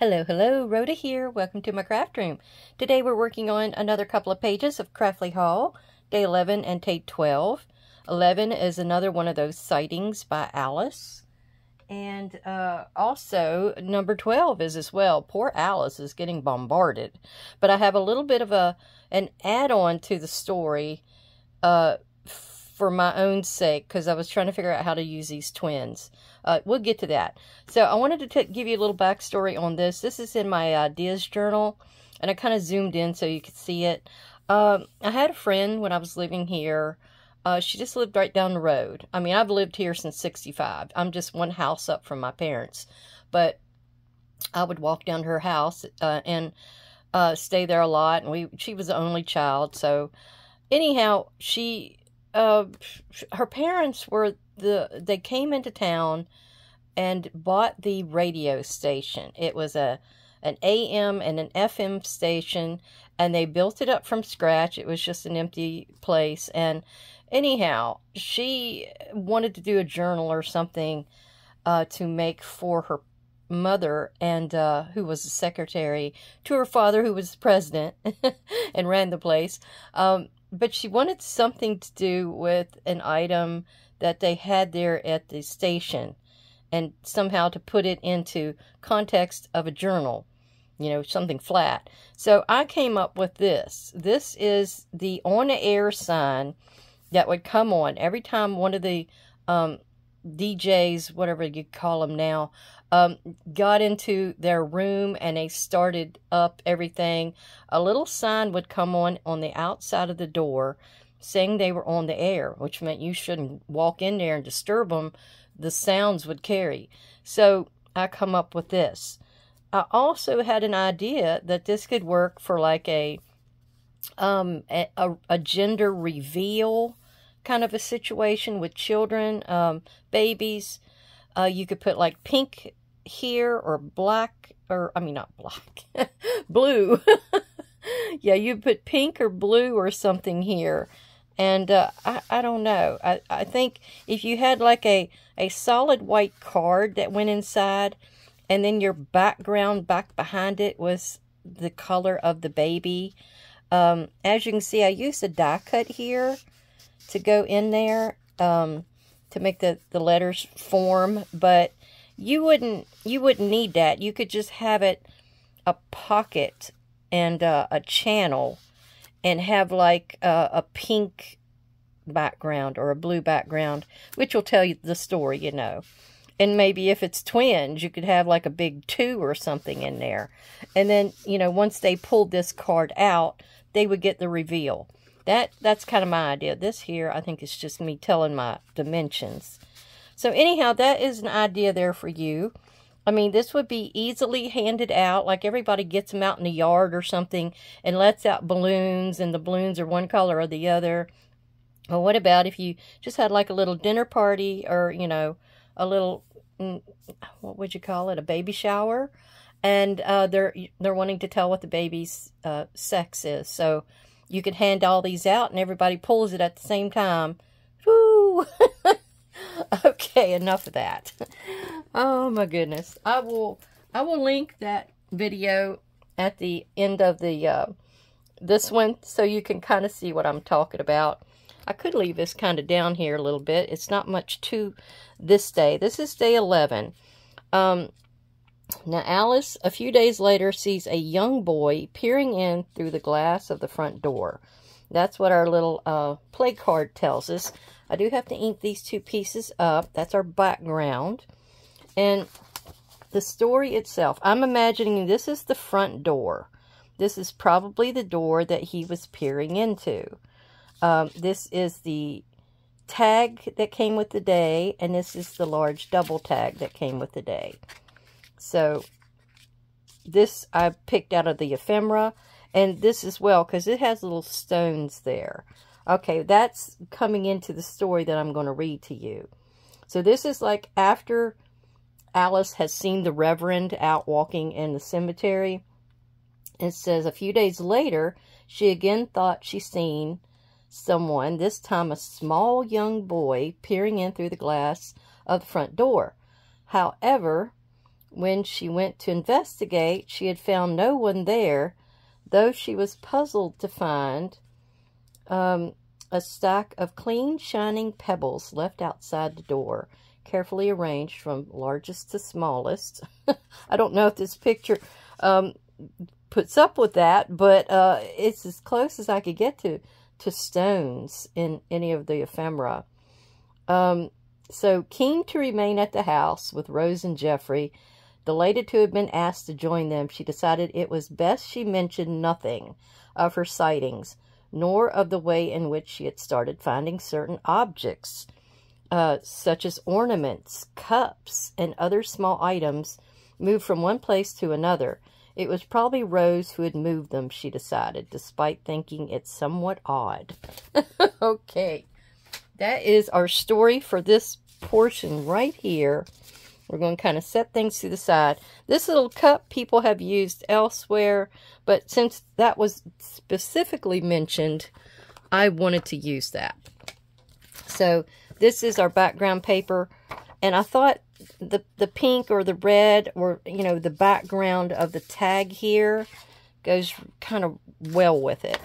Hello, hello, Rhoda here. Welcome to my craft room. Today we're working on another couple of pages of Craftly Hall, Day 11 and Day 12. 11 is another one of those sightings by Alice. And also, number 12 is as well. Poor Alice is getting bombarded. But I have a little bit of an add-on to the story for my own sake, because I was trying to figure out how to use these twins. We'll get to that. So I wanted to give you a little backstory on this. This is in my ideas journal, and I kind of zoomed in so you could see it. I had a friend when I was living here. She just lived right down the road. I mean, I've lived here since '65. I'm just one house up from my parents. But I would walk down to her house and stay there a lot. And she was the only child. So anyhow, her parents they came into town and bought the radio station. It was an AM and an FM station, and they built it up from scratch. It was just an empty place. And anyhow, she wanted to do a journal or something to make for her mother, and who was the secretary to her father, who was the president and ran the place. But she wanted something to do with an item that they had there at the station, and somehow to put it into context of a journal, you know, something flat. So I came up with this. This is the on-air sign that would come on every time one of the DJs, whatever you call them now, got into their room and they started up everything. A little sign would come on the outside of the door saying they were on the air, which meant you shouldn't walk in there and disturb them. The sounds would carry. So I come up with this. I also had an idea that this could work for like a gender reveal kind of a situation with children, babies. You could put like pink here or black, or I mean not black, blue. Yeah, you put pink or blue or something here. And I don't know. I think if you had like a solid white card that went inside, and then your background back behind it was the color of the baby. As you can see, I used a die cut here to go in there to make the letters form, but you wouldn't need that. You could just have it a pocket and a channel, and have like a pink background or a blue background, which will tell you the story, you know. And maybe if it's twins, you could have like a big 2 or something in there. And then, you know, once they pulled this card out, they would get the reveal. That's kind of my idea. This here, I think, is just me telling my dimensions. So anyhow, that is an idea there for you. I mean, this would be easily handed out, like everybody gets them out in the yard or something and lets out balloons, and the balloons are one color or the other. Well, what about if you just had like a little dinner party, or, you know, a little, what would you call it, a baby shower? And they're wanting to tell what the baby's sex is. So you could hand all these out and everybody pulls it at the same time. Woo! Okay, enough of that. Oh my goodness. I will link that video at the end of the this one, so you can kind of see what I'm talking about. I could leave this kind of down here a little bit. It's not much to this day. This is day 11. Now Alice, a few days later, sees a young boy peering in through the glass of the front door. That's what our little play card tells us. I do have to ink these two pieces up. That's our background. And the story itself, I'm imagining this is the front door. This is probably the door that he was peering into. This is the tag that came with the day, and this is the large double tag that came with the day. So this I picked out of the ephemera, and this as well, because it has little stones there. Okay, that's coming into the story that I'm going to read to you. So this is like after Alice has seen the Reverend out walking in the cemetery. It says, a few days later, she again thought she seen someone, this time a small young boy, peering in through the glass of the front door. However, When she went to investigate, she had found no one there, though she was puzzled to find a stack of clean, shining pebbles left outside the door, carefully arranged from largest to smallest. I don't know if this picture puts up with that, but it's as close as I could get to stones in any of the ephemera. So, keen to remain at the house with Rose and Jeffrey, delighted to have been asked to join them, she decided it was best she mentioned nothing of her sightings, nor of the way in which she had started finding certain objects, such as ornaments, cups, and other small items moved from one place to another. It was probably Rose who had moved them, she decided, despite thinking it somewhat odd. Okay, that is our story for this portion right here. We're going to kind of set things to the side. This little cup people have used elsewhere, but since that was specifically mentioned, I wanted to use that. So this is our background paper, and I thought the pink or the red or, you know, the background of the tag here goes kind of well with it.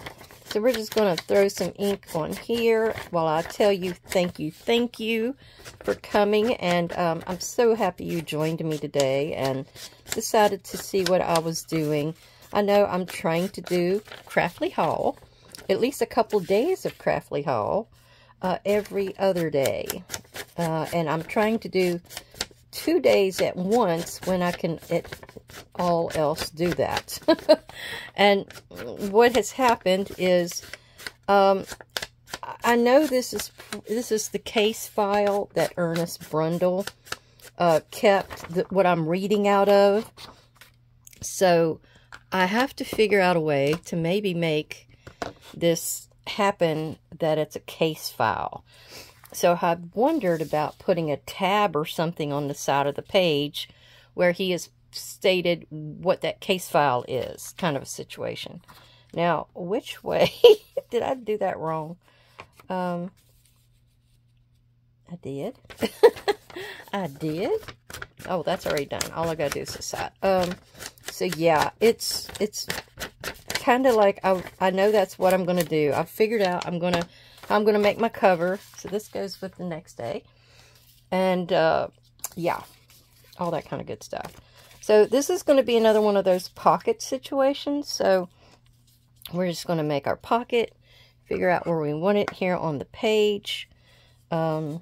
So we're just going to throw some ink on here while I tell you thank you for coming. And I'm so happy you joined me today and decided to see what I was doing. I know I'm trying to do Craftly Haul, at least a couple days of Craftly Haul every other day. And I'm trying to do 2 days at once when I can all else do that. And what has happened is I know this is the case file that Ernest Brundle kept what I'm reading out of. So I have to figure out a way to maybe make this happen that it's a case file. So I've wondered about putting a tab or something on the side of the page where he has stated what that case file is, kind of a situation. Now, which way? Did I do that wrong? I did. I did. Oh, that's already done. All I gotta do is the side. So yeah, it's kind of like I know that's what I'm gonna do. I've figured out I'm gonna make my cover. So this goes with the next day. And, yeah, all that kind of good stuff. So this is going to be another one of those pocket situations. So we're just going to make our pocket, figure out where we want it here on the page. About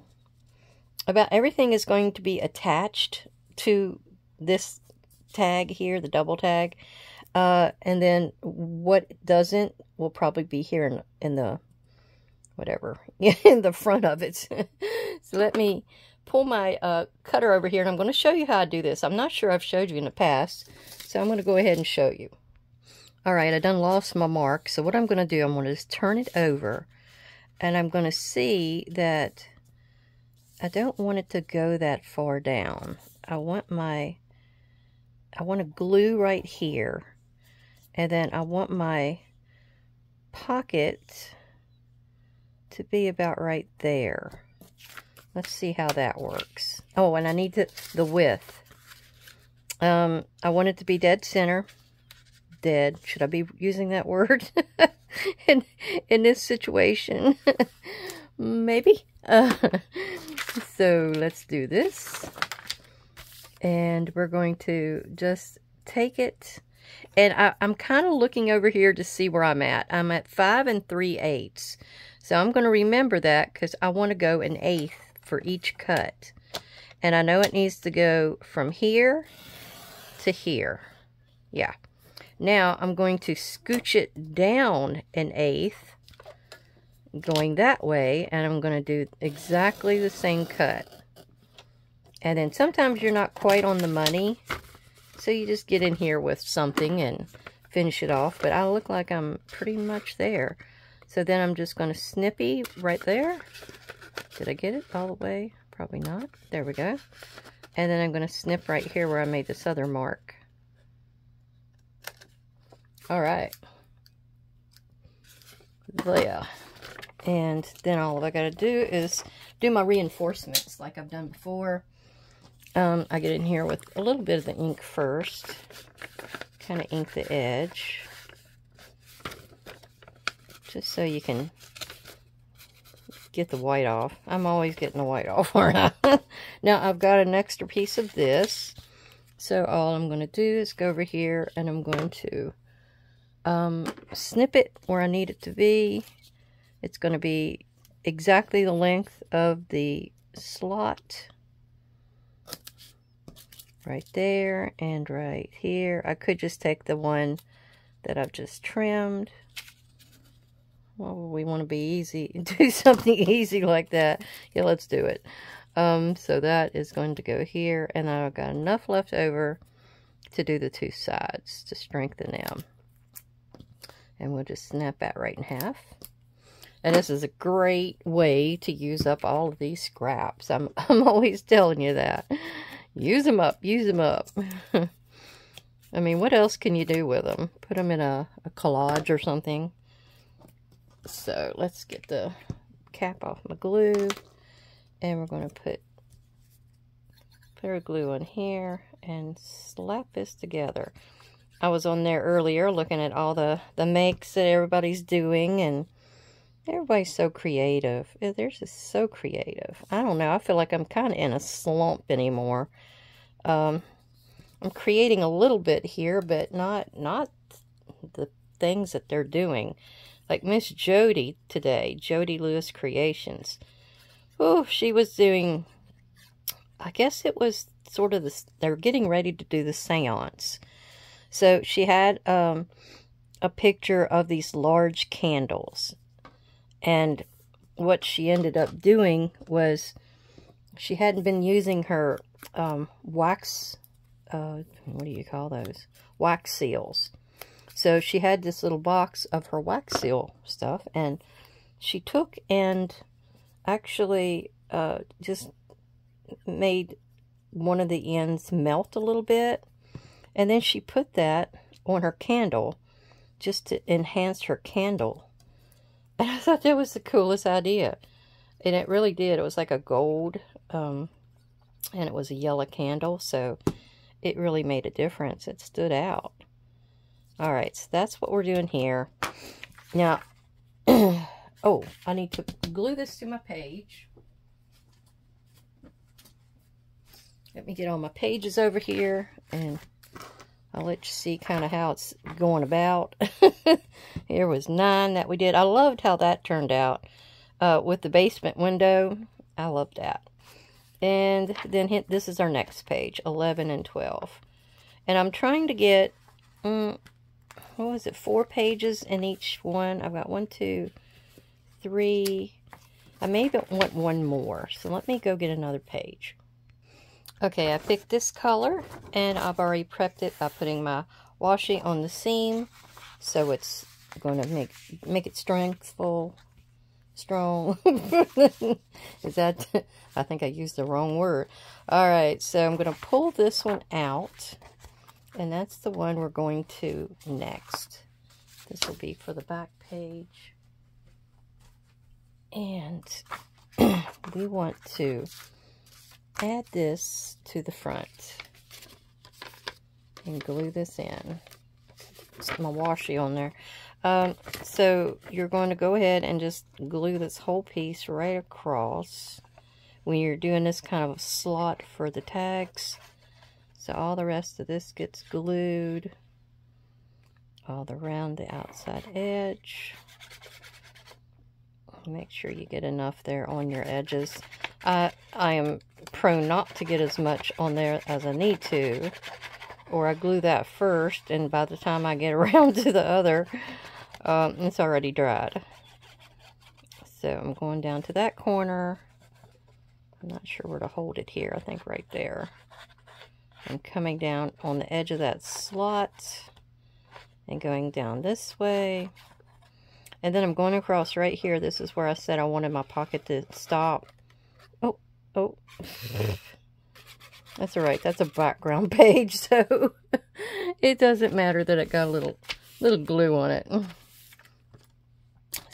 everything is going to be attached to this tag here, the double tag. And then what doesn't will probably be here in the whatever, in the front of it. So let me pull my cutter over here, and I'm going to show you how I do this. I'm not sure I've showed you in the past, so I'm going to go ahead and show you. All right, I done lost my mark, so what I'm going to do, I'm going to just turn it over, and I'm going to see that I don't want it to go that far down. I want to glue right here, and then I want my pocket to be about right there. Let's see how that works. Oh, and I need the width. I want it to be dead center. Dead. Should I be using that word in this situation? Maybe. So let's do this. And we're going to just take it. And I'm kind of looking over here to see where I'm at. I'm at 5 3/8. So I'm going to remember that because I want to go 1/8 for each cut. And I know it needs to go from here to here. Yeah. Now I'm going to scooch it down 1/8 going that way. And I'm going to do exactly the same cut. And then sometimes you're not quite on the money. So you just get in here with something and finish it off. But I look like I'm pretty much there. So then I'm just going to snippy right there. Did I get it all the way? Probably not. There we go. And then I'm going to snip right here where I made this other mark. All right. There. And then all I got to do is do my reinforcements like I've done before. I get in here with a little bit of the ink first. Kind of ink the edge. Just so you can get the white off. I'm always getting the white off, aren't I? Now, I've got an extra piece of this. So, all I'm going to do is go over here and I'm going to snip it where I need it to be. It's going to be exactly the length of the slot. Right there and right here. I could just take the one that I've just trimmed. Well, we want to be easy, do something easy like that. Yeah, let's do it. So that is going to go here, and I've got enough left over to do the two sides to strengthen them. And we'll just snap that right in half. And this is a great way to use up all of these scraps. I'm always telling you that. Use them up, use them up. I mean, what else can you do with them? Put them in a collage or something. So let's get the cap off my glue. And we're going to put our glue on here and slap this together. I was on there earlier looking at all the makes that everybody's doing, and everybody's so creative. They're just so creative. I don't know. I feel like I'm kind of in a slump anymore. I'm creating a little bit here, but not the things that they're doing. Like Miss Jody today, Jody Lewis Creations. Oh, she was doing, I guess it was sort of they're getting ready to do the seance. So she had a picture of these large candles. And what she ended up doing was she hadn't been using her wax, what do you call those? Wax seals. So she had this little box of her wax seal stuff, and she took and actually just made one of the ends melt a little bit, and then she put that on her candle just to enhance her candle. And I thought that was the coolest idea, and it really did. It was like a gold, and it was a yellow candle, so it really made a difference. It stood out. All right, so that's what we're doing here. Now, oh, I need to glue this to my page. Let me get all my pages over here, and I'll let you see kind of how it's going about. Here was 9 that we did. I loved how that turned out with the basement window. I loved that. And then this is our next page, 11 and 12. And I'm trying to get, what was it, 4 pages in each one. I've got 1, 2, 3. I maybe want one more. So let me go get another page. Okay, I picked this color, and I've already prepped it by putting my washi on the seam, so it's going to make it strong. Is that, I think I used the wrong word. All right, so I'm going to pull this one out, and that's the one we're going to next. This will be for the back page, and we want to add this to the front and glue this in. It's my washi on there. So you're going to go ahead and just glue this whole piece right across when you're doing this kind of slot for the tags. So all the rest of this gets glued all around the outside edge. Make sure you get enough there on your edges. I am prone not to get as much on there as I need to, or I glue that first, and by the time I get around to the other, it's already dried. So I'm going down to that corner. I'm not sure where to hold it here. I think right there. I'm coming down on the edge of that slot and going down this way. And then I'm going across right here. This is where I said I wanted my pocket to stop. Oh. That's all right. That's a background page, so it doesn't matter that it got a little glue on it.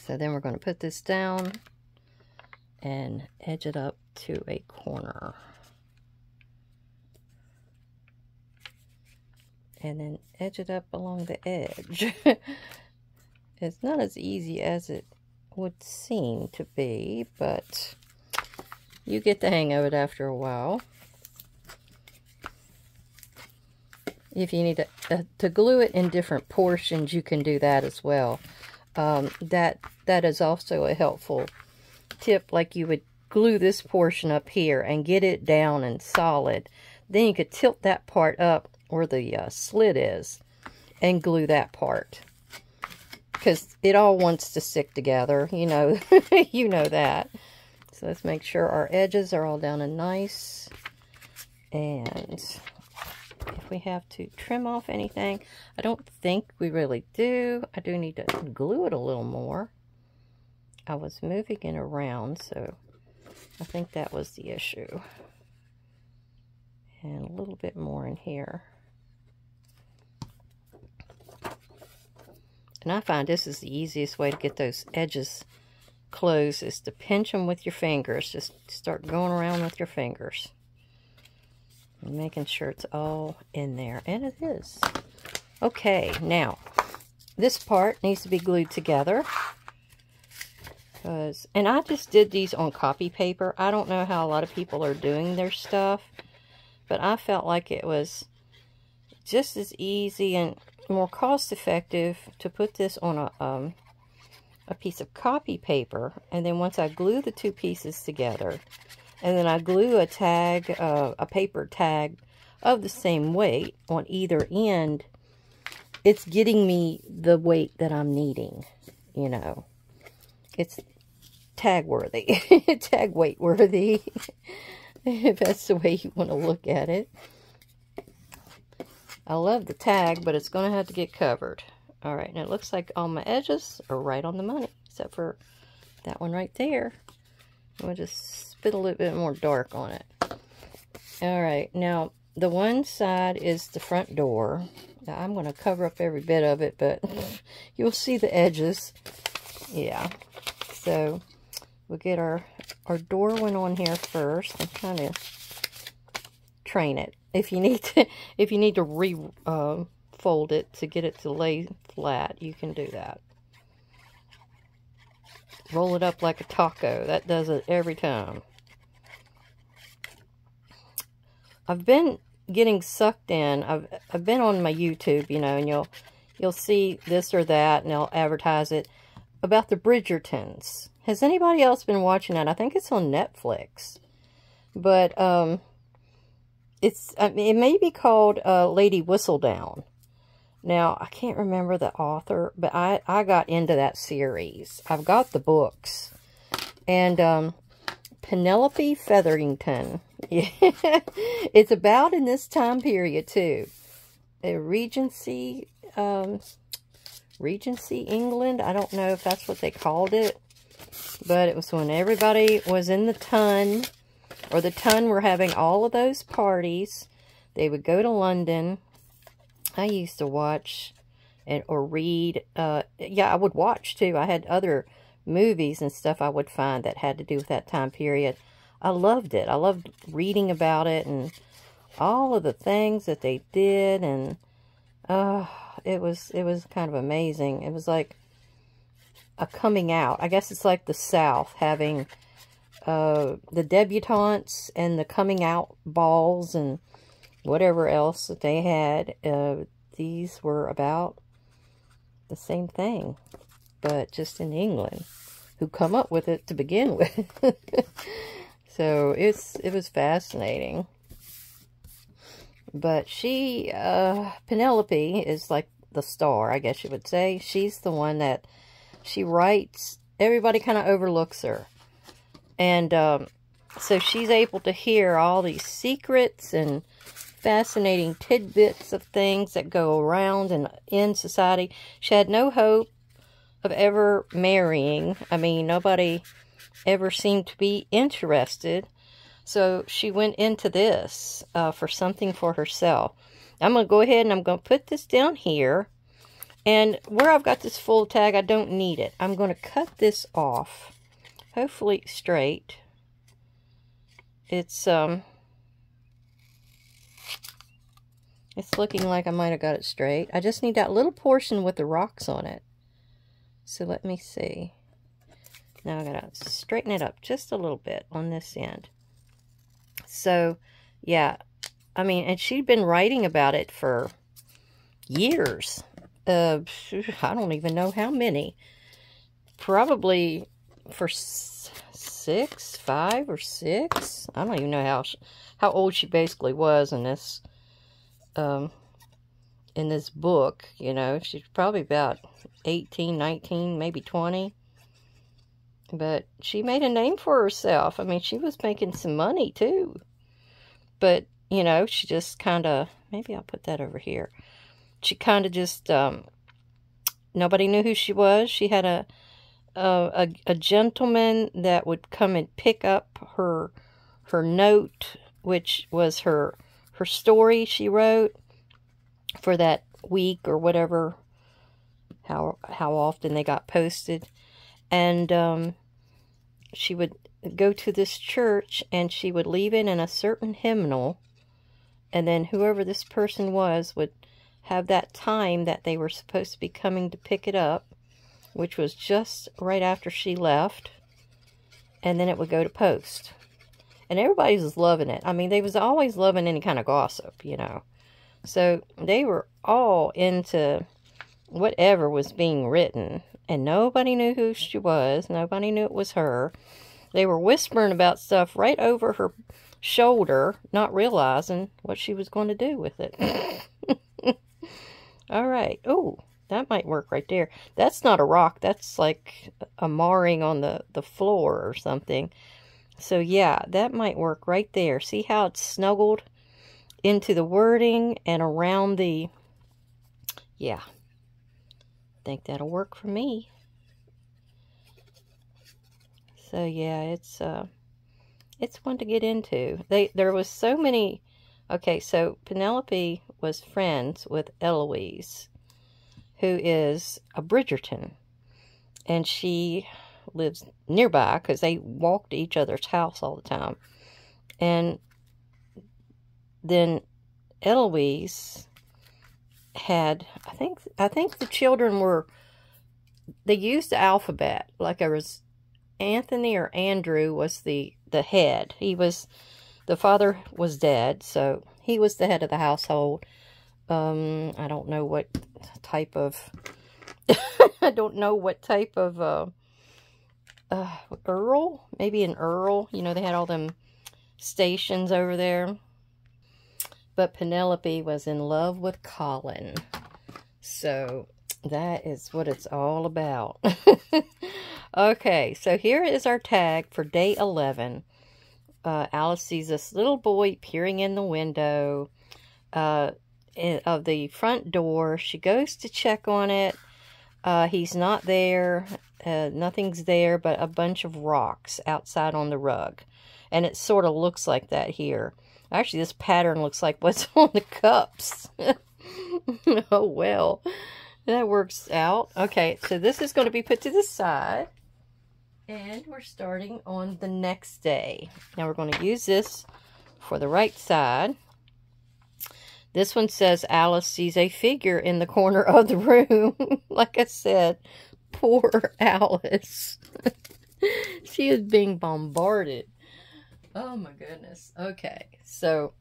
So then we're going to put this down and edge it up to a corner. and then edge it up along the edge. It's not as easy as it would seem to be, but you get the hang of it after a while. If you need to glue it in different portions, you can do that as well. That is also a helpful tip. Like, you would glue this portion up here and get it down and solid. Then you could tilt that part up where the slit is and glue that part, because it all wants to stick together, you know. You know that. So let's make sure our edges are all down and nice. And if we have to trim off anything, I don't think we really do. I do need to glue it a little more. I was moving it around, so I think that was the issue. And a little bit more in here. And I find this is the easiest way to get those edges closed, is to pinch them with your fingers. Just start going around with your fingers. And making sure it's all in there. And it is. Okay, now, this part needs to be glued together. And I just did these on copy paper. I don't know how a lot of people are doing their stuff, but I felt like it was just as easy and more cost-effective to put this on a piece of copy paper, and then once I glue the two pieces together, and then I glue a tag, a paper tag of the same weight on either end, it's getting me the weight that I'm needing, you know. It's tag worthy, tag weight worthy, if that's the way you want to look at it. I love the tag, but it's going to have to get covered. All right, now it looks like all my edges are right on the money, except for that one right there. We'll just spit a little bit more dark on it. All right, now the one side is the front door. Now I'm going to cover up every bit of it, but you'll see the edges. Yeah, so we'll get our door one on here first and kind of train it. If you need to fold it to get it to lay flat, you can do that. Roll it up like a taco. That does it every time. I've been getting sucked in. I've been on my YouTube, you know, and you'll see this or that, and they'll advertise it about the Bridgertons. Has anybody else been watching that? I think it's on Netflix. But it may be called Lady Whistledown. Now, I can't remember the author, but I got into that series. I've got the books. And Penelope Featherington. It's about in this time period, too. Regency England. I don't know if that's what they called it. But it was when everybody was in the Tun, or the Tun were having all of those parties. They would go to London. I used to watch or read. Yeah, I would watch too. I had other movies and stuff I would find that had to do with that time period. I loved it. I loved reading about it and all of the things that they did. And it was kind of amazing. It was like a coming out. I guess it's like the South having the debutantes and the coming out balls and whatever else that they had. These were about the same thing, but just in England, who come up with it to begin with. So it was fascinating. But she, Penelope is like the star, I guess you would say. She's the one that she writes. Everybody kind of overlooks her. And so she's able to hear all these secrets and fascinating tidbits of things that go around and in society. She had no hope of ever marrying. I mean, nobody ever seemed to be interested. So she went into this for something for herself. I'm going to go ahead and I'm going to put this down here. And where I've got this full tag, I don't need it. I'm going to cut this off. Hopefully straight. It's, It's looking like I might have got it straight. I just need that little portion with the rocks on it. So let me see. Now I gotta straighten it up just a little bit on this end. So, yeah. I mean, and she'd been writing about it for years. I don't even know how many. Probably for 5 or 6. I don't even know how old she basically was in this book. You know, she's probably about 18, 19, maybe 20. But she made a name for herself. I mean, she was making some money too. But, you know, she just kind of, maybe I'll put that over here. She kind of just, nobody knew who she was. She had a gentleman that would come and pick up her note, which was her story she wrote for that week or whatever, how often they got posted. And she would go to this church, and she would leave it in a certain hymnal, and then whoever this person was would have that time that they were supposed to be coming to pick it up, which was just right after she left, and then it would go to post. And everybody was loving it. I mean, they was always loving any kind of gossip, you know. So they were all into whatever was being written, and nobody knew who she was. Nobody knew it was her. They were whispering about stuff right over her shoulder, not realizing what she was going to do with it. All right. Oh, that might work right there. That's not a rock. That's like a marring on the floor or something. So, yeah, that might work right there. See how it's snuggled into the wording and around the... Yeah. I think that'll work for me. So, yeah, it's one to get into. There was so many... Okay, so Penelope was friends with Eloise, who is a Bridgerton. And she lives nearby because they walk to each other's house all the time. And then Eloise had, I think the children were, they used the alphabet. Like there was Anthony or Andrew was the head. The father was dead, so he was the head of the household. I don't know what type of, Earl? Maybe an Earl. You know, they had all them stations over there. But Penelope was in love with Colin. So that is what it's all about. Okay, so here is our tag for day 11. Alice sees this little boy peering in the window of the front door. She goes to check on it. He's not there. Nothing's there but a bunch of rocks outside on the rug. And it sort of looks like that here. Actually, this pattern looks like what's on the cups. Oh, well. That works out. Okay, so this is going to be put to the side. And we're starting on the next day. Now we're going to use this for the right side. This one says Alice sees a figure in the corner of the room. Like I said, poor Alice. She is being bombarded. Oh my goodness. Okay, so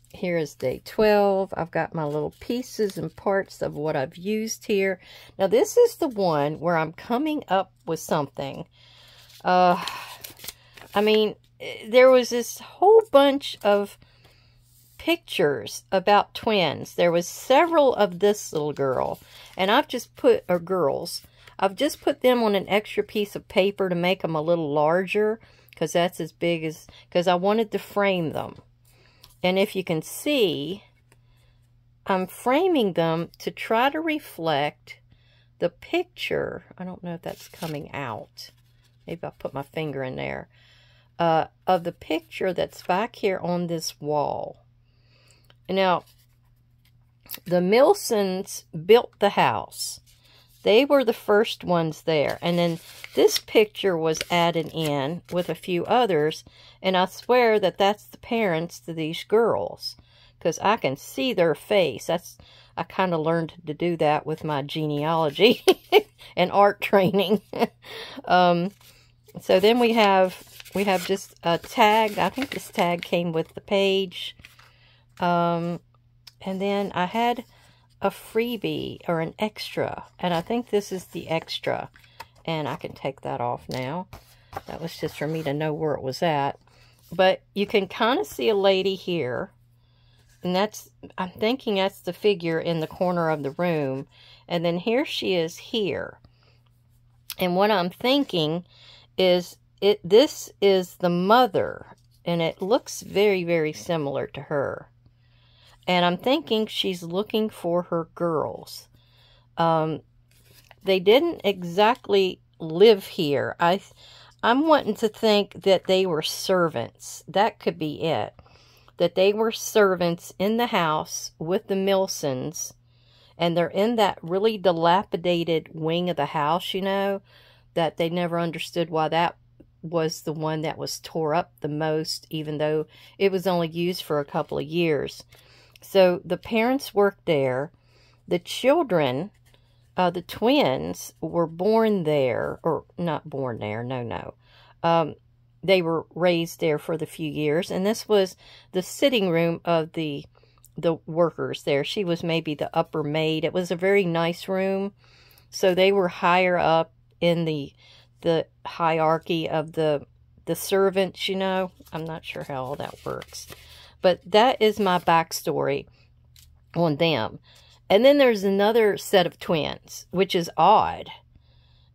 here is day 12. I've got my little pieces and parts of what I've used here. Now this is the one where I'm coming up with something. I mean, there was this whole bunch of pictures about twins. There was several of this little girl, and I've just put, or girls, I've just put them on an extra piece of paper to make them a little larger, because that's as big as, because I wanted to frame them. And if you can see, I'm framing them to try to reflect the picture. I don't know if that's coming out. Maybe I'll put my finger in there. Of the picture that's back here on this wall. Now, the Milsons built the house. They were the first ones there. And then this picture was added in with a few others. And I swear that that's the parents to these girls. because I can see their face. I kind of learned to do that with my genealogy and art training. So then we have just a tag. I think this tag came with the page. And then I had a freebie or an extra, and I think this is the extra, and I can take that off now. That was just for me to know where it was at. But you can kind of see a lady here, and I'm thinking that's the figure in the corner of the room, and then here she is here. And what I'm thinking is this is the mother, and it looks very, very similar to her. And I'm thinking she's looking for her girls. They didn't exactly live here. I'm wanting to think that they were servants. That could be it. That they were servants in the house with the Milsons. And they're in that really dilapidated wing of the house, you know. That they never understood why that was the one that was tore up the most. Even though it was only used for a couple of years. So the parents worked there. The children, the twins, were born there, or not born there, no. They were raised there for the few years, and this was the sitting room of the workers there. She was maybe the upper maid. It was a very nice room, so they were higher up in the hierarchy of the servants, you know. I'm not sure how all that works. But that is my backstory on them. And then there's another set of twins, which is odd.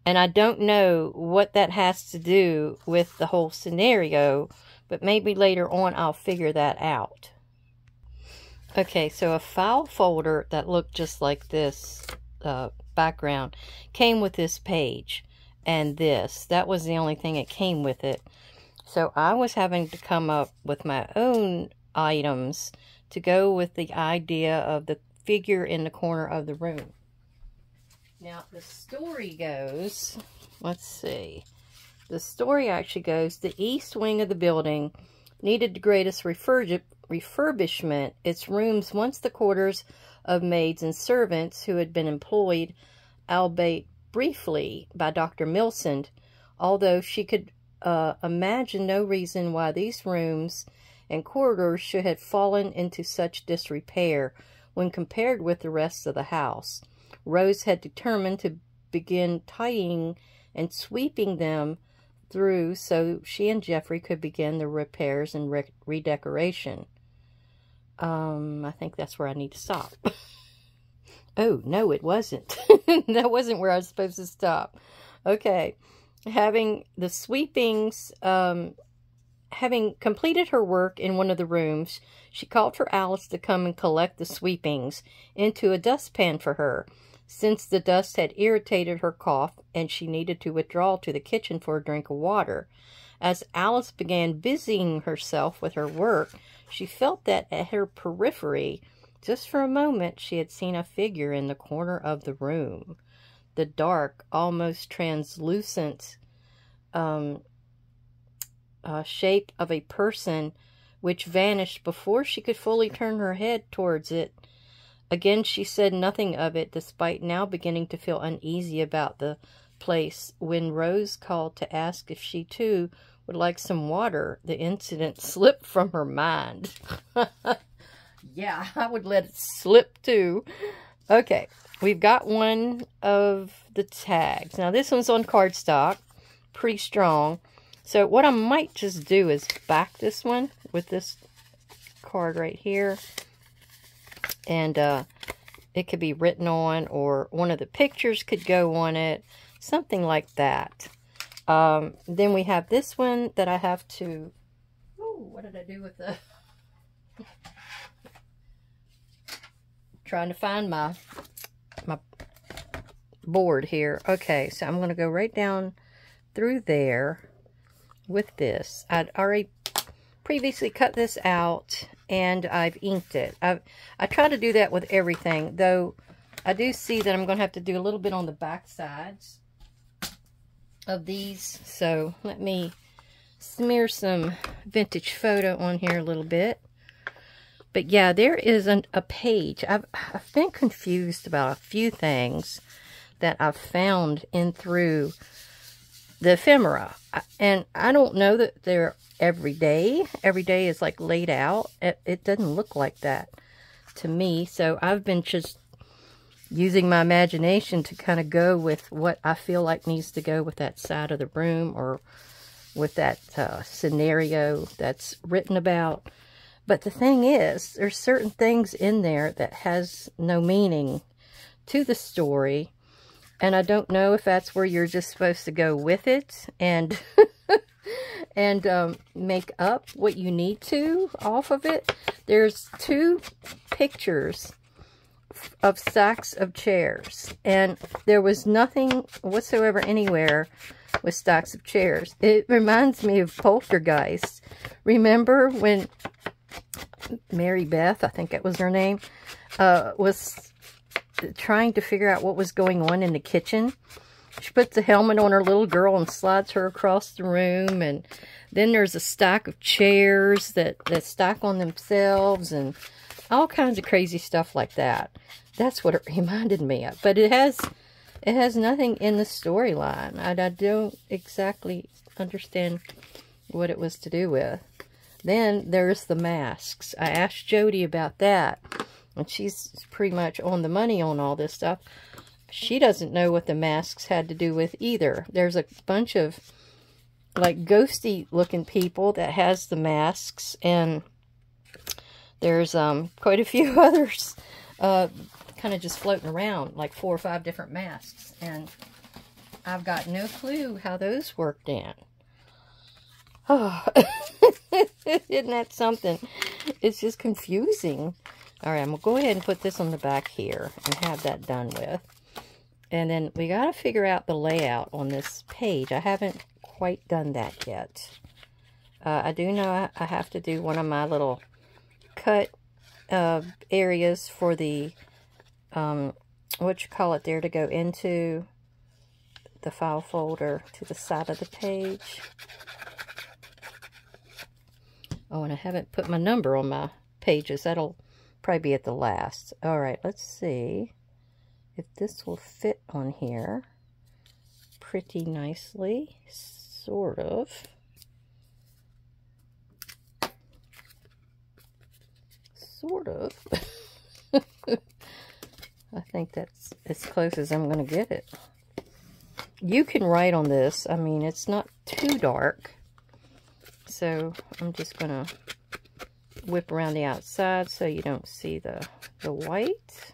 And I don't know what that has to do with the whole scenario, but maybe later on I'll figure that out. Okay, so a file folder that looked just like this background came with this page. And this. That was the only thing that came with it. So I was having to come up with my own items to go with the idea of the figure in the corner of the room. Now, the story goes, let's see. The story actually goes, the east wing of the building needed the greatest refurbishment. Its rooms, once the quarters of maids and servants who had been employed, albeit briefly, by Dr. Milson, although she could imagine no reason why these rooms and corridors should have fallen into such disrepair when compared with the rest of the house. Rose had determined to begin tidying and sweeping them through so she and Jeffrey could begin the repairs and redecoration. I think that's where I need to stop. Oh, no, it wasn't. That wasn't where I was supposed to stop. Okay. Having the sweepings, having completed her work in one of the rooms, she called for Alice to come and collect the sweepings into a dustpan for her, since the dust had irritated her cough and she needed to withdraw to the kitchen for a drink of water. As Alice began busying herself with her work, she felt that at her periphery, just for a moment, she had seen a figure in the corner of the room. The dark, almost translucent shape of a person which vanished before she could fully turn her head towards it. Again, she said nothing of it, despite now beginning to feel uneasy about the place. When Rose called to ask if she, too, would like some water, the incident slipped from her mind. Yeah, I would let it slip, too. Okay, we've got one of the tags. Now, this one's on cardstock, pretty strong. So, what I might just do is back this one with this card right here. And it could be written on, or one of the pictures could go on it. Something like that. Then we have this one that I have to... Ooh, what did I do with the... Trying to find my board here. Okay, so I'm going to go right down through there with this. I'd already previously cut this out and I've inked it. I try to do that with everything, though I do see that I'm going to have to do a little bit on the back sides of these. So let me smear some vintage photo on here a little bit. But yeah, there is a page. I've been confused about a few things that I've found in through the ephemera. And I don't know that they're every day. Every day is like laid out. It doesn't look like that to me. So I've been just using my imagination to kind of go with what I feel like needs to go with that side of the room or with that scenario that's written about. But the thing is, there's certain things in there that has no meaning to the story. And I don't know if that's where you're just supposed to go with it and and make up what you need to off of it. There's 2 pictures of stacks of chairs, and there was nothing whatsoever anywhere with stacks of chairs. It reminds me of Poltergeist. Remember when Mary Beth, I think that was her name, was trying to figure out what was going on in the kitchen? She puts the helmet on her little girl and slides her across the room, and then there's a stack of chairs that stack on themselves and all kinds of crazy stuff like that. That's what it reminded me of. But it has nothing in the storyline. I don't exactly understand what it was to do with. Then there's the masks. I asked Jody about that, and she's pretty much on the money on all this stuff. She doesn't know what the masks had to do with either. There's a bunch of like ghosty looking people that has the masks, and there's quite a few others kind of just floating around, like 4 or 5 different masks, and I've got no clue how those worked in. Oh, isn't that something? It's just confusing. All right, I'm going to go ahead and put this on the back here and have that done with. And then we got to figure out the layout on this page. I haven't quite done that yet. I do know I have to do one of my little cut areas for the, what you call it there, to go into the file folder to the side of the page. Oh, and I haven't put my number on my pages. That'll probably be at the last. All right, let's see if this will fit on here pretty nicely, sort of. Sort of. I think that's as close as I'm going to get it. You can write on this. I mean, it's not too dark. So I'm just going to whip around the outside so you don't see the white.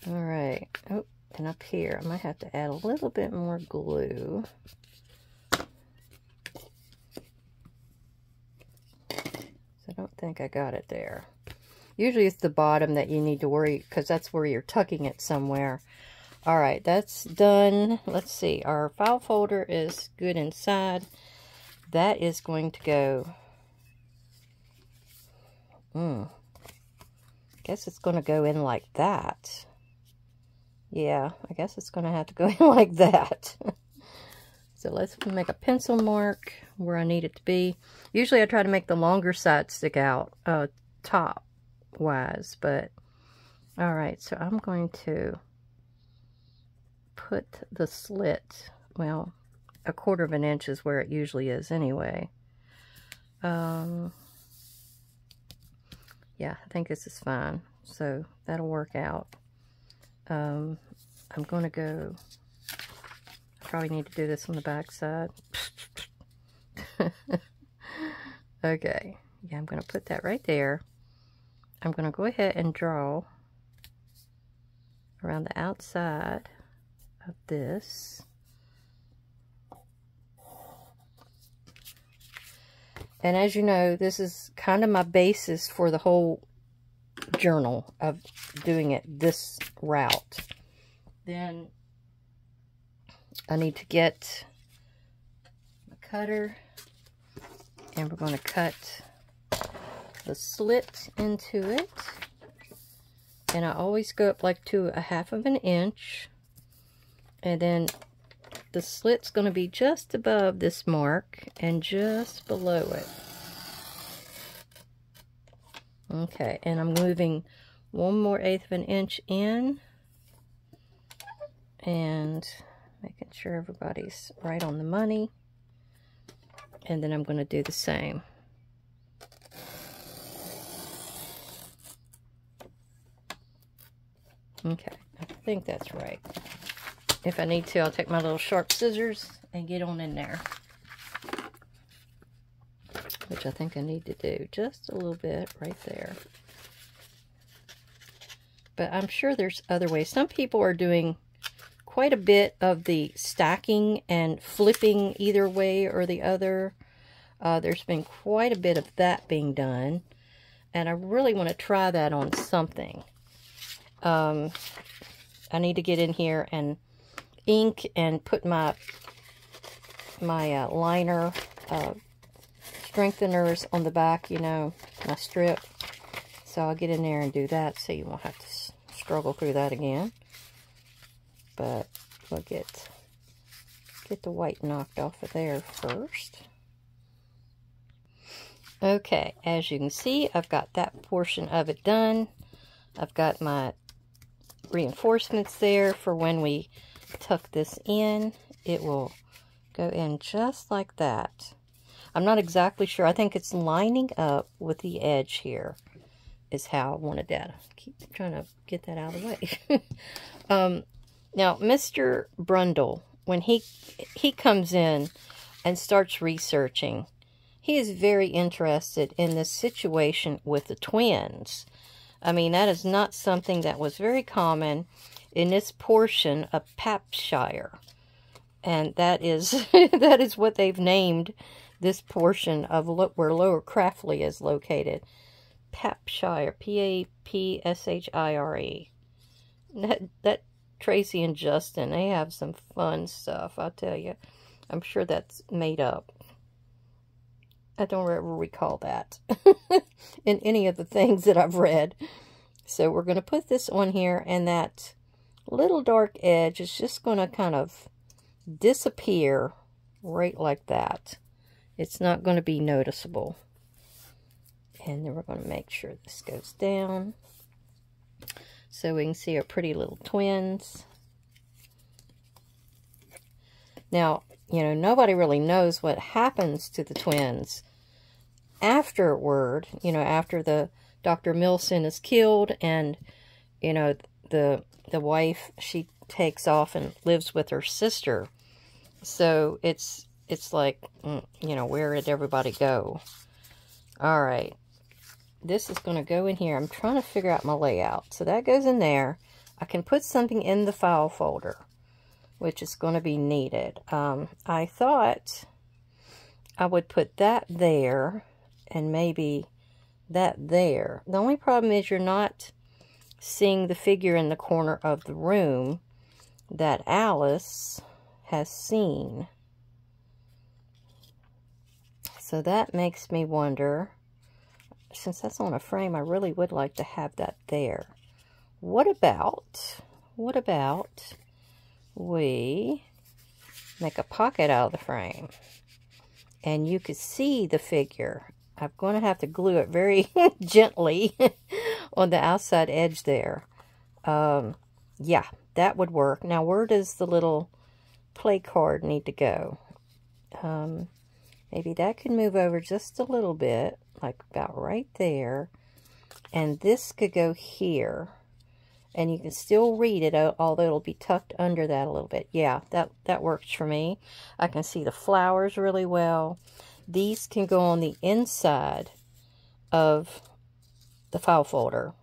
All right. Oh, and up here, I might have to add a little bit more glue. I don't think I got it there. Usually it's the bottom that you need to worry, because that's where you're tucking it somewhere. All right, that's done. Let's see. Our file folder is good inside. That is going to go... guess it's going to go in like that. Yeah, I guess it's going to have to go in like that. So let's make a pencil mark where I need it to be. Usually I try to make the longer side stick out top-wise, but all right, so I'm going to put the slit, well, 1/4 of an inch is where it usually is anyway. Yeah, I think this is fine, so that'll work out. I'm going to go... Probably need to do this on the back side. Okay. Yeah, I'm going to put that right there. I'm going to go ahead and draw around the outside of this. And as you know, this is kind of my basis for the whole journal of doing it this route. Then I need to get my cutter, and we're going to cut the slit into it. And I always go up like to 1/2 of an inch, and then the slit's going to be just above this mark and just below it. Okay, and I'm moving 1/8 of an inch in and making sure everybody's right on the money. And then I'm going to do the same. Okay, I think that's right. If I need to, I'll take my little sharp scissors and get on in there. Which I think I need to do just a little bit right there. But I'm sure there's other ways. Some people are doing quite a bit of the stacking and flipping either way or the other. There's been quite a bit of that being done. And I really want to try that on something. I need to get in here and ink and put my liner strengtheners on the back, you know, my strip. So I'll get in there and do that so you won't have to struggle through that again. But we'll get the white knocked off of there first. Okay, as you can see, I've got that portion of it done. I've got my reinforcements there for when we tuck this in. It will go in just like that. I'm not exactly sure. I think it's lining up with the edge here is how I wanted that. I keep trying to get that out of the way. Now, Mr. Brundle, when he comes in and starts researching, he is very interested in this situation with the twins. I mean, that is not something that was very common in this portion of Papshire. And that is that is what they've named this portion of where Lower Craftley is located. Papshire, P-A-P-S-H-I-R-E. That Tracy and Justin, they have some fun stuff, I'll tell you. I'm sure that's made up. I don't ever recall that in any of the things that I've read. So we're going to put this on here, and that little dark edge is just going to kind of disappear right like that. It's not going to be noticeable. And then we're going to make sure this goes down so we can see our pretty little twins. Now, you know, nobody really knows what happens to the twins afterward, you know, after the Dr. Milson is killed and, you know, the wife, she takes off and lives with her sister. So it's like, you know, where did everybody go? All right. This is going to go in here. I'm trying to figure out my layout. So that goes in there. I can put something in the file folder, which is going to be needed. I thought I would put that there and maybe that there. The only problem is you're not seeing the figure in the corner of the room that Alice has seen. So that makes me wonder, since that's on a frame, I really would like to have that there. What about we make a pocket out of the frame and you could see the figure. I'm going to have to glue it very gently on the outside edge there. Yeah, that would work. Now, where does the little play card need to go? Maybe that could move over just a little bit, like about right there. And this could go here. And you can still read it, although it'll be tucked under that a little bit. Yeah, that works for me. I can see the flowers really well. These can go on the inside of the file folder.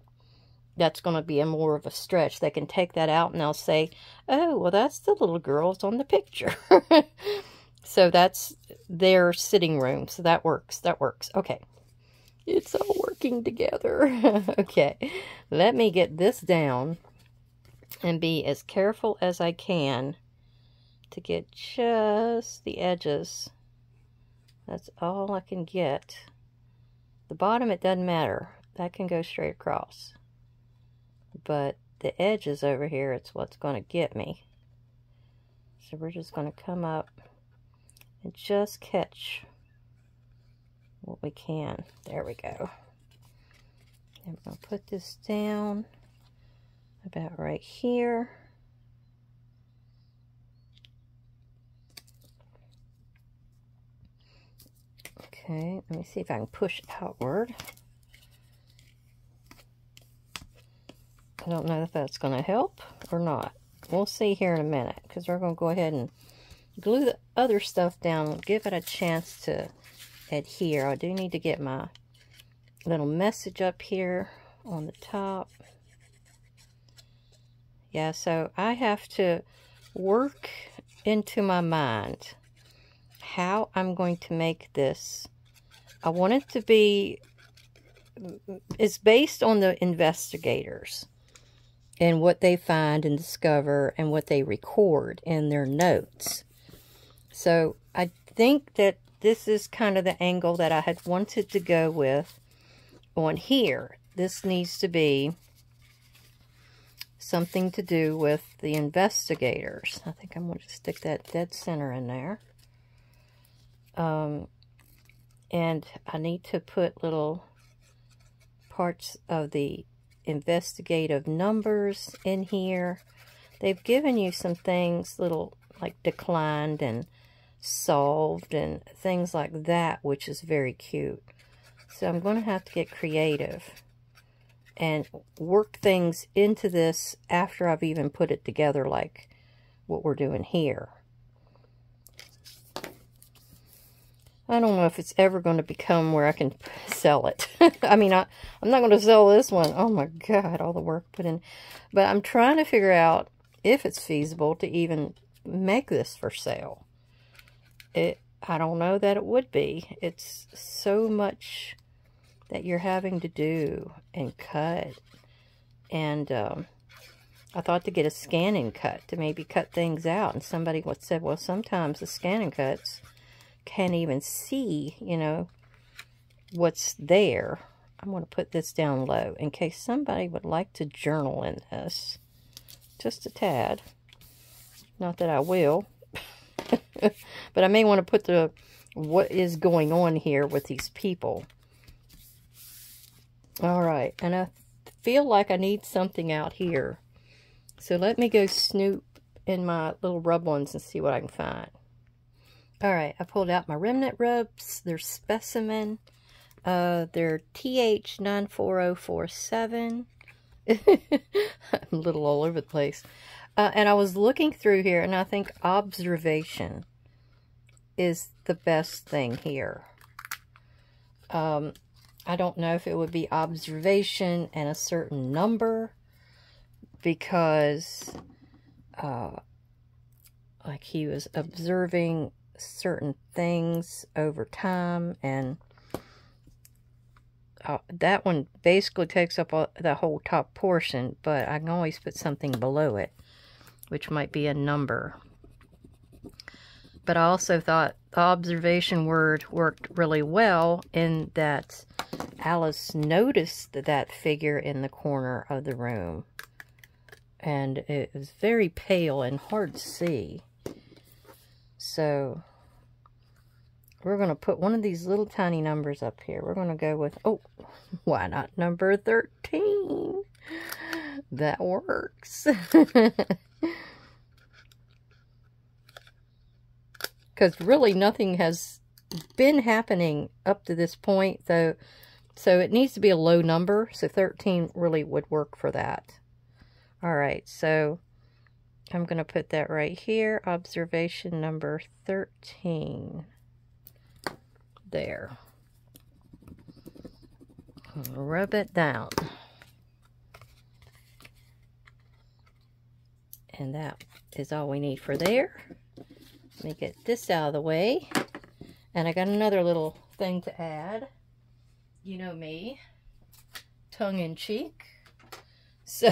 That's going to be more of a stretch. They can take that out and they'll say, oh, well, that's the little girls on the picture. So that's their sitting room. So that works. That works. Okay. It's all working together. Okay. Let me get this down and be as careful as I can to get just the edges. That's all I can get. The bottom, it doesn't matter. That can go straight across. But the edges over here, it's what's going to get me. So we're just going to come up and just catch what we can. There we go. And I'm going to put this down about right here. Okay, let me see if I can push outward. I don't know if that's going to help or not. We'll see here in a minute, because we're going to go ahead and glue the other stuff down, give it a chance to adhere. I do need to get my little message up here on the top. Yeah, so I have to work into my mind how I'm going to make this. I want it to be, it's based on the investigators and what they find and discover and what they record in their notes. So I think that this is kind of the angle that I had wanted to go with on here. This needs to be something to do with the investigators. I think I'm going to stick that dead center in there. And I need to put little parts of the investigative numbers in here. They've given you some things, little like declined and solved and things like that, which is very cute. So I'm going to have to get creative and work things into this after I've even put it together, like what we're doing here. I don't know if it's ever going to become where I can sell it. I mean, I'm not going to sell this one. Oh my God, all the work put in. But I'm trying to figure out if it's feasible to even make this for sale. I don't know that it would be. It's so much that you're having to do and cut. And I thought to get a scanning cut to maybe cut things out. And somebody said, well, sometimes the scanning cuts can't even see, you know, what's there. I'm going to put this down low in case somebody would like to journal in this. Just a tad. Not that I will. But I may want to put what is going on here with these people. Alright, and I feel like I need something out here. So let me go snoop in my little rub ones and see what I can find. Alright, I pulled out my remnant rubs. They're specimen. They're TH94047. I'm a little all over the place. And I was looking through here, and I think observation is the best thing here. I don't know if it would be observation and a certain number, because like he was observing certain things over time, and that one basically takes up the whole top portion, but I can always put something below it, which might be a number. But I also thought the observation word worked really well in that Alice noticed that figure in the corner of the room, and it was very pale and hard to see. So we're going to put one of these little tiny numbers up here. We're going to go with, oh, why not number 13? That works. Because really nothing has been happening up to this point, though. So it needs to be a low number. So 13 really would work for that. All right, so I'm going to put that right here. Observation number 13. There. Rub it down. And that is all we need for there. Let me get this out of the way. And I got another little thing to add. You know me. Tongue-in-cheek. So,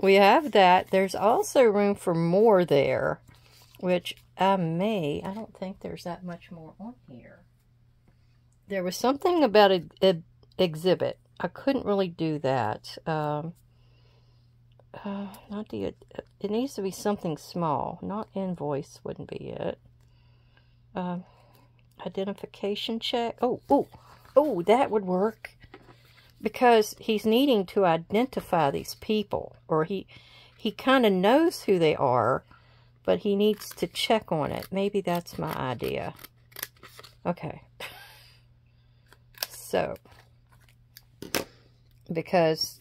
we have that. There's also room for more there, which I don't think there's that much more on here. There was something about an exhibit. I couldn't really do that. Not the, it needs to be something small. Not invoice wouldn't be it. Identification check. Oh, that would work. Because he's needing to identify these people. Or he kind of knows who they are, but he needs to check on it. Maybe that's my idea. Okay. So, because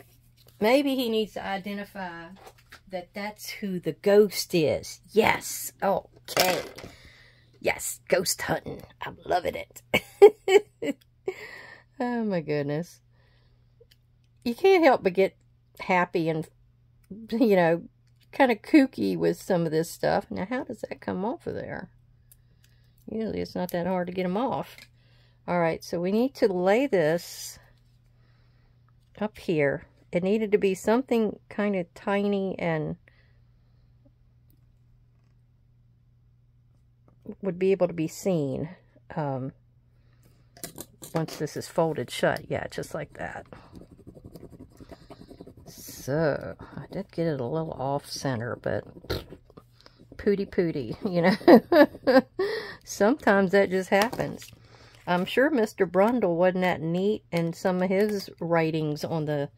maybe he needs to identify that that's who the ghost is. Yes. Okay. Yes. Ghost hunting. I'm loving it. Oh my goodness. You can't help but get happy and, you know, kind of kooky with some of this stuff. Now, how does that come off of there? Usually it's not that hard to get them off. All right, so we need to lay this up here. It needed to be something kind of tiny and would be able to be seen once this is folded shut. Yeah, just like that. So, I did get it a little off-center, but pooty, you know. Sometimes that just happens. I'm sure Mr. Brundle wasn't that neat in some of his writings on the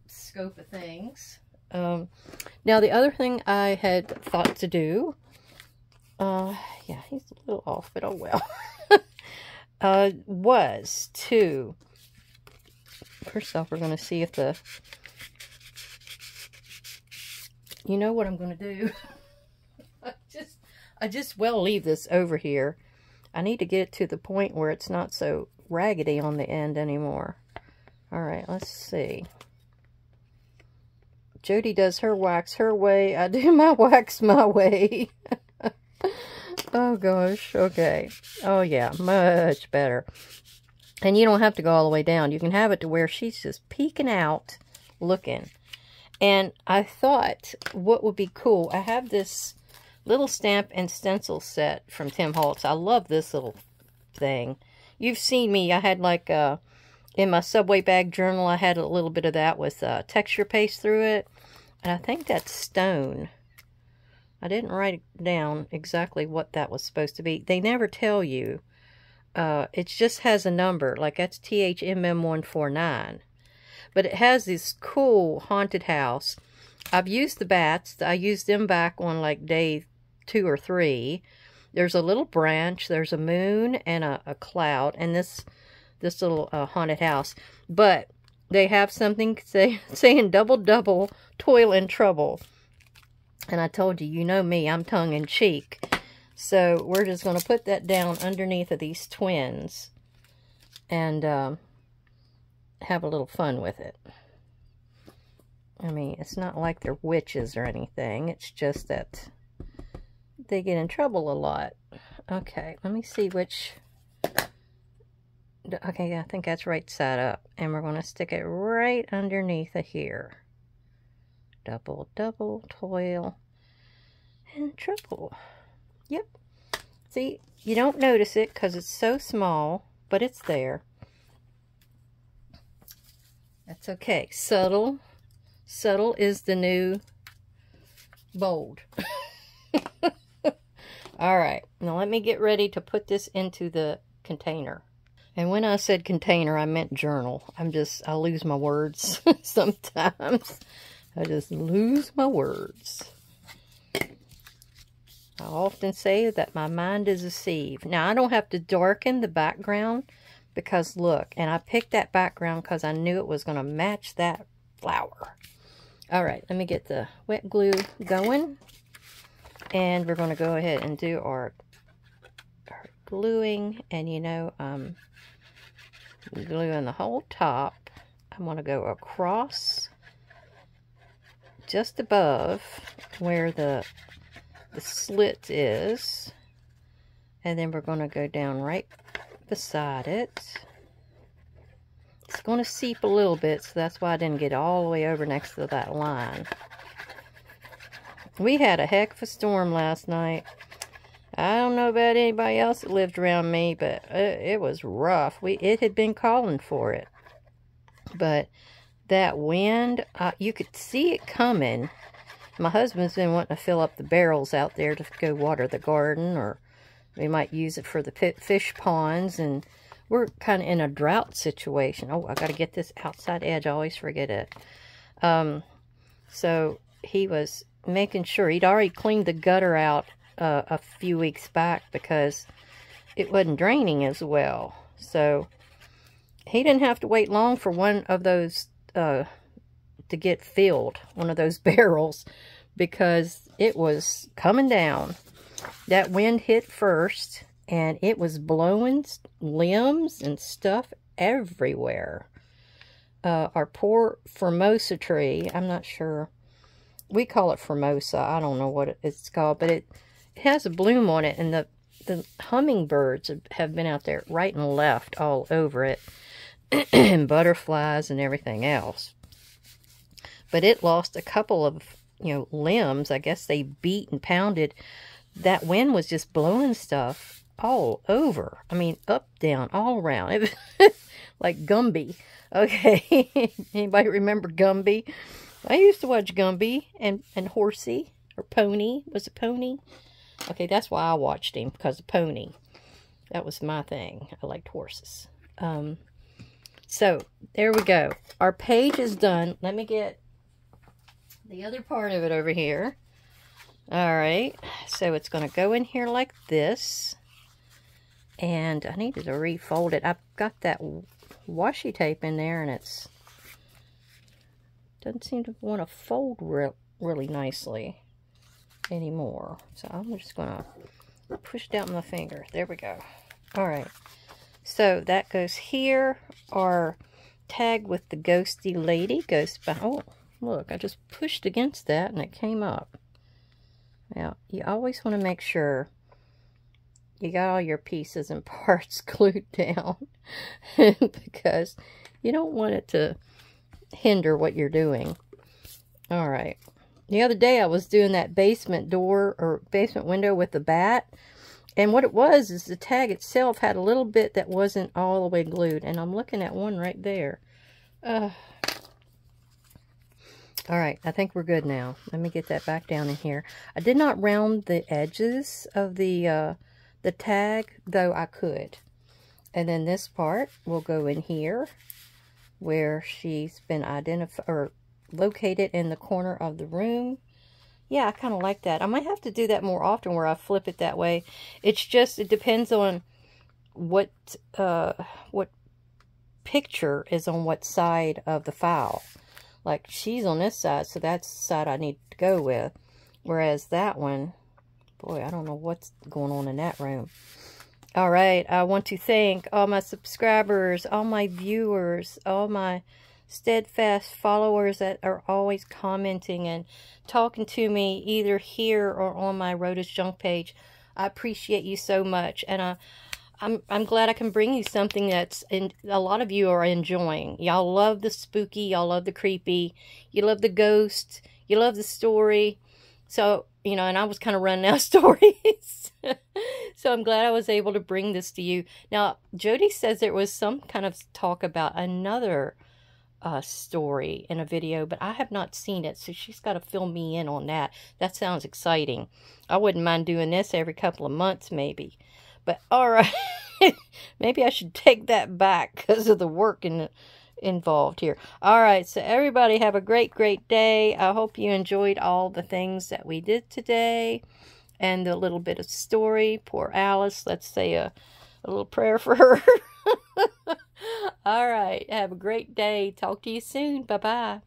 scope of things. Now, the other thing I had thought to do, yeah, he's a little off, but oh well, was to, first off, we're going to see if the, you know what I'm going to do? I just well leave this over here. I need to get it to the point where it's not so raggedy on the end anymore. All right, let's see. Jody does her wax her way. I do my wax my way. Oh, gosh. Okay. Oh, yeah. Much better. And you don't have to go all the way down. You can have it to where she's just peeking out, looking. And I thought, what would be cool? I have this little stamp and stencil set from Tim Holtz. I love this little thing. You've seen me. I had like, in my Subway bag journal, I had a little bit of that with texture paste through it. And I think that's stone. I didn't write down exactly what that was supposed to be. They never tell you. It just has a number. Like that's THMM149. But it has this cool haunted house. I've used the bats. I used them back on like day 2 or 3. There's a little branch. There's a moon and a cloud. And this little haunted house. But they have something saying double, toil and trouble. And I told you, you know me, I'm tongue-in-cheek. So we're just going to put that down underneath of these twins. And have a little fun with it. I mean, it's not like they're witches or anything. It's just that they get in trouble a lot. Okay, let me see which... Okay, I think that's right side up. And we're going to stick it right underneath of here. Double, toil, and trouble. Yep. See, you don't notice it because it's so small, but it's there. That's okay. Subtle. Subtle is the new bold. Alright, now let me get ready to put this into the container. And when I said container, I meant journal. I lose my words sometimes. I just lose my words. I often say that my mind is a sieve. Now, I don't have to darken the background because, look, and I picked that background because I knew it was going to match that flower. All right, let me get the wet glue going. And we're going to go ahead and do our gluing. And, you know, gluing the whole top. I'm going to go across just above where the slit is, and then we're going to go down right beside it. It's going to seep a little bit, so that's why I didn't get all the way over next to that line. We had a heck of a storm last night. I don't know about anybody else that lived around me, but it was rough. It had been calling for it. But that wind, you could see it coming. My husband's been wanting to fill up the barrels out there to go water the garden, or we might use it for the fish ponds, and we're kind of in a drought situation. Oh, I got to get this outside edge. I always forget it. So he was making sure. He'd already cleaned the gutter out a few weeks back because it wasn't draining as well. So he didn't have to wait long for one of those to get filled, one of those barrels, because it was coming down. That wind hit first, and it was blowing limbs and stuff everywhere. Our poor Formosa tree, I'm not sure. We call it Formosa. I don't know what it's called, but it has a bloom on it, and the hummingbirds have been out there right and left all over it, and butterflies and everything else. But it lost a couple of, limbs. I guess they beat and pounded. That wind was just blowing stuff all over. I mean, up, down, all around. It was like Gumby. Okay. Anybody remember Gumby? I used to watch Gumby and Horsey, or Pony. Was it Pony? Okay, that's why I watched him, because of Pony. That was my thing. I liked horses. So, there we go. Our page is done. Let me get the other part of it over here. Alright, so it's going to go in here like this. And I needed to refold it. I've got that washi tape in there, and it's doesn't seem to want to fold really nicely anymore. So I'm just going to push it out with my finger. There we go. Alright, so that goes here. Our tag with the ghosty lady goes behind. Oh, look, I just pushed against that and it came up. Now, you always want to make sure you got all your pieces and parts glued down because you don't want it to hinder what you're doing. Alright. The other day I was doing that basement door or basement window with the bat, and what it was is the tag itself had a little bit that wasn't all the way glued, and I'm looking at one right there. Alright, I think we're good now. Let me get that back down in here. I did not round the edges of the tag, though I could. And then this part will go in here where she's been identified or located in the corner of the room. Yeah, I kind of like that. I might have to do that more often where I flip it that way. It's just, it depends on what picture is on what side of the file. Like, she's on this side, so that's the side I need to go with. Whereas that one, boy, I don't know what's going on in that room. Alright, I want to thank all my subscribers, all my viewers, all my steadfast followers that are always commenting and talking to me either here or on my Rhoda's Junk page. I appreciate you so much, and I'm glad I can bring you something that's a lot of you are enjoying. Y'all love the spooky, y'all love the creepy, you love the ghost, you love the story. So, and I was kind of running out of stories. So I'm glad I was able to bring this to you. Now, Jody says there was some kind of talk about another story in a video, but I have not seen it, so she's got to fill me in on that. That sounds exciting. I wouldn't mind doing this every couple of months, maybe. But, alright, maybe I should take that back because of the work involved here. Alright, so everybody have a great, great day. I hope you enjoyed all the things that we did today and the little bit of story. Poor Alice, let's say a little prayer for her. Alright, have a great day. Talk to you soon. Bye-bye.